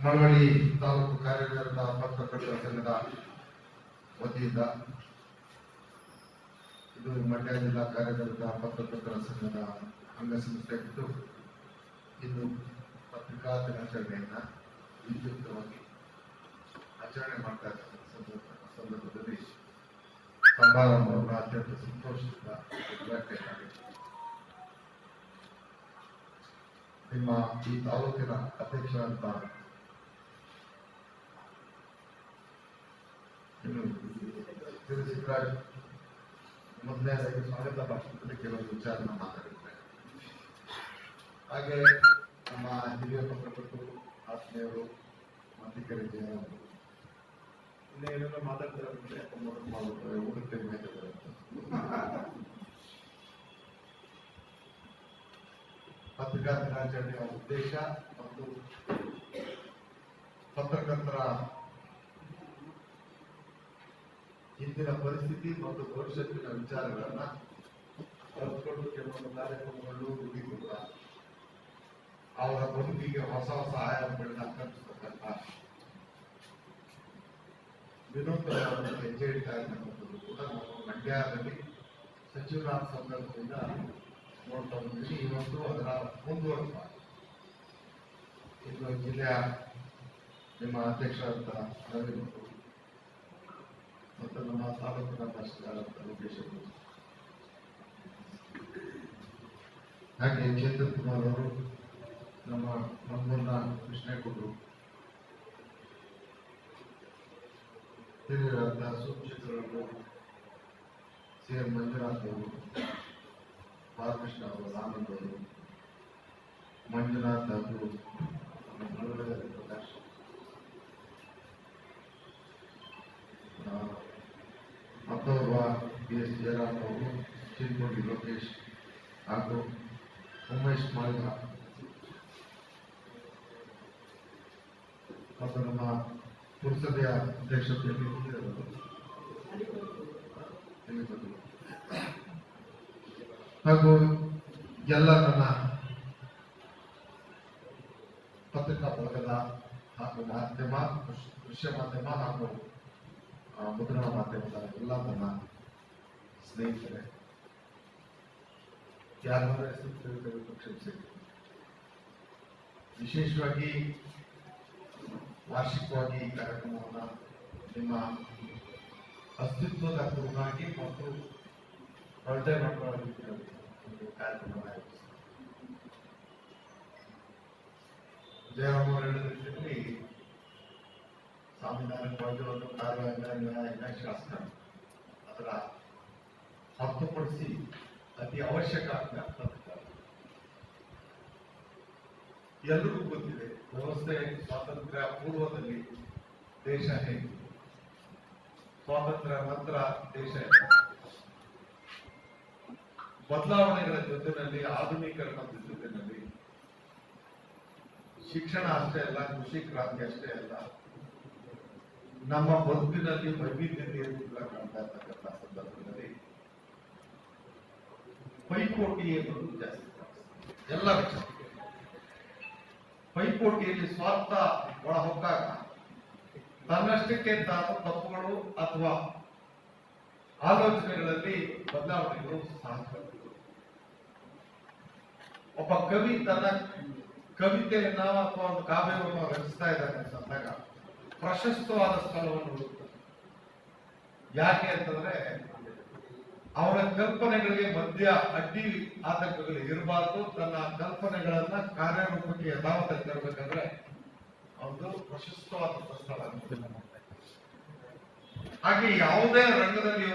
ಮಳವಳ್ಳಿ ತಾಲೂಕು ಕಾರ್ಯನಿರತ ಪತ್ರಕರ್ತರ ಸಂಘದ ವತಿಯಿಂದ ಇದು ಮಂಡ್ಯ ಜಿಲ್ಲಾ ಕಾರ್ಯನಿರತ ಪತ್ರಕರ್ತರ ಸಂಘದ ಅಂಗಸಂಸ್ಥೆ ಇದ್ದು ಇಂದು ಪತ್ರಿಕಾ ದಿನಾಚರಣೆಯನ್ನ ವಿದ್ಯುಕ್ತವಾಗಿ ಆಚರಣೆ ಮಾಡ್ತಾ ಇದ್ದ ಸಂದರ್ಭದಲ್ಲಿ ಸಮಾರಂಭವನ್ನು ಅತ್ಯಂತ ಸಂತೋಷದಿಂದ ಉದ್ಘಾಟನೆ ನಿಮ್ಮ ಈ ತಾಲೂಕಿನ ಅಧ್ಯಕ್ಷರಂತ ಸಿದ್ದರಾಜ್ ಮೊದಲನೇದಾಗಿ ಸ್ವಾಗತ ಭಾಷಣದಲ್ಲಿ ಕೆಲವು ವಿಚಾರನ ಮಾತಾಡಿದ್ದಾರೆ. ಹಾಗೆ ನಮ್ಮ ಹಿರಿಯ ಪತ್ರಕರ್ತರು ಆತ್ಮೀಯರು ಮತ್ತಿಕರೆ ಜಯವರು ಇನ್ನೇನೇನೋ ಮಾತಾಡ್ತಾರೆ ಊಟಕ್ಕೆ ಪತ್ರಿಕಾ ದಿನಾಚರಣೆಯ ಉದ್ದೇಶ ಮತ್ತು ಪತ್ರಕರ್ತರ ಇಂದಿನ ಪರಿಸ್ಥಿತಿ ಮತ್ತು ಭವಿಷ್ಯತ್ತಿನ ವಿಚಾರಗಳನ್ನ ಕಲ್ತ್ಕೊಂಡು ಕೆಲವೊಂದು ಕಾರ್ಯಕ್ರಮಗಳು ರೂಢೀಕೃತ ಅವರ ಬದುಕಿಗೆ ಹೊಸ ಹೊಸ ಆಯಾಮಗಳನ್ನ ಕಲ್ಪಿಸ್ತಕ್ಕಂಥ ವಿನೂತನ ಹೆಜ್ಜೆ ಇಡ್ತಾ ಇರ್ತಕ್ಕಂಥದ್ದು ಕೂಡ ನಾವು ಮಂಡ್ಯದಲ್ಲಿ ಸಚಿವರಾದ ಸಂದರ್ಭದಿಂದ ನೋಡ್ತಾ ಬಂದಿದ್ದೀವಿ. ಇವತ್ತು ಅದರ ಮುಂದುವರೆದ ಇದು ಜಿಲ್ಲೆಯ ನಿಮ್ಮ ಅಧ್ಯಕ್ಷರಾದ ರವಿ ಮತ್ತು ನಮ್ಮ ತಾಲೂಕಿನ ಶಾಸಕರಾದ ಲೋಕೇಶ್ ಅವರು, ಹಾಗೆ ಚೇತನ್ ಕುಮಾರ್ ಅವರು, ನಮ್ಮ ಮಂಗಳೂರಿನ ಕೃಷ್ಣೇಗೌಡರು, ಹಿರಿಯರಾದ ಸೂಚಿತರು, ಸಿ.ಎಂ. ಮಂಜುನಾಥ್ ಅವರು, ಬಾಲಕೃಷ್ಣ ಅವರು, ಆನಂದ್ ಅವರು, ಮಂಜುನಾಥ್ ಅವರು, ಪ್ರಕಾಶ್, ಮತ್ತೋರ್ವ ಬಿ.ಎಸ್. ಜಯರಾಮ್ ಅವರು, ಚಿಂಕೋಡಿ ಲೋಕೇಶ್ ಹಾಗೂ ಉಮೇಶ್ ಮಾಳಿಗ ಮತ್ತು ನಮ್ಮ ಪುರಸಭೆಯ ಅಧ್ಯಕ್ಷತೆಯಲ್ಲಿ ಹಾಗೂ ಎಲ್ಲ ನನ್ನ ಪತ್ರಿಕಾ ಬಳಗದ ಹಾಗೂ ಮಾಧ್ಯಮ, ದೃಶ್ಯ ಮಾಧ್ಯಮ ಹಾಗೂ ಮುದ್ರಣ ಮಾಧ್ಯಮದ ಎಲ್ಲ ನನ್ನ ಸ್ನೇಹಿತರೆ, ಯಾರ ಹೆಸರು ಕ್ಷಮಿಸಿ. ವಿಶೇಷವಾಗಿ ವಾರ್ಷಿಕವಾಗಿ ಈ ಕಾರ್ಯಕ್ರಮವನ್ನು ನಿಮ್ಮ ಅಸ್ತಿತ್ವದ ಕುರಿತಾಗಿ ಮತ್ತು ಬಳಕೆ ಮಾಡುವ ಒಂದು ಕಾರ್ಯಕ್ರಮವನ್ನು ಆಯೋಜಿಸಿದೆ. ಜಯರಾಮ್ ಅವರು ಹೇಳಿದ ರೀತಿಯಲ್ಲಿ ಸಾಂವಿಧಾನಿಕವಾಗಿ ಒಂದು ಕಾರ್ಯ ಶಾಸನ ಅದರ ಹೊರತುಪಡಿಸಿ ಅತಿ ಅವಶ್ಯಕ ಆಗ್ತದೆ. ಎಲ್ಲರಿಗೂ ಗೊತ್ತಿದೆ ವ್ಯವಸ್ಥೆ ಸ್ವಾತಂತ್ರ್ಯ ಪೂರ್ವದಲ್ಲಿ ದೇಶ ಹೇಗೆ, ಸ್ವಾತಂತ್ರ್ಯ ನಂತರ ದೇಶ ಬದಲಾವಣೆಗಳ ಜೊತೆಯಲ್ಲಿ ಆಧುನೀಕರಣದ ಜೊತೆಯಲ್ಲಿ ಶಿಕ್ಷಣ ಅಷ್ಟೇ ಅಲ್ಲ, ಕೃಷಿ ಕ್ರಾಂತಿ ಅಷ್ಟೇ ಅಲ್ಲ, ನಮ್ಮ ಬದುಕಿನಲ್ಲಿ ವೈವಿಧ್ಯತೆಯನ್ನು ಕಾಣ್ತಾ ಇರ್ತಕ್ಕಂಥ ಸಂದರ್ಭದಲ್ಲಿ ಪೈಪೋಟಿ ಎನ್ನುವುದು ಜಾಸ್ತಿ ಎಲ್ಲ ವಿಚಾರ. ಪೈಪೋಟಿಯಲ್ಲಿ ಸ್ವಾರ್ಥ ಒಳ ಹೊಕ್ಕಾಗ ತನ್ನಷ್ಟಕ್ಕೆ ತಾನು ತಪ್ಪುಗಳು ಅಥವಾ ಆಲೋಚನೆಗಳಲ್ಲಿ ಬದಲಾವಣೆಗಳು ಸಹಜ. ಒಬ್ಬ ಕವಿ ತನ್ನ ಕವಿತೆಯನ್ನ ಅಥವಾ ಒಂದು ಕಾವ್ಯವನ್ನು ರಚಿಸ್ತಾ ಇದ್ದಾನೆ ಅಂತಂದಾಗ ಪ್ರಶಸ್ತವಾದ ಸ್ಥಳವನ್ನು ಹುಡುಕ್ತಾನೆ. ಯಾಕೆ ಅಂತಂದ್ರೆ ಅವರ ಕಲ್ಪನೆಗಳಿಗೆ ಮಧ್ಯ ಅಡ್ಡಿ ಆತಂಕಗಳು ಇರಬಾರ್ದು. ತನ್ನ ಕಲ್ಪನೆಗಳನ್ನ ಕಾರ್ಯರೂಪಕ್ಕೆ ಯಥಾವತ್ತಾಗಿ ತರಬೇಕಂದ್ರೆ ಒಂದು ಪ್ರಶಸ್ತವಾದ ಸ್ಥಳ. ಹಾಗೆ ಯಾವುದೇ ರಂಗದಲ್ಲಿ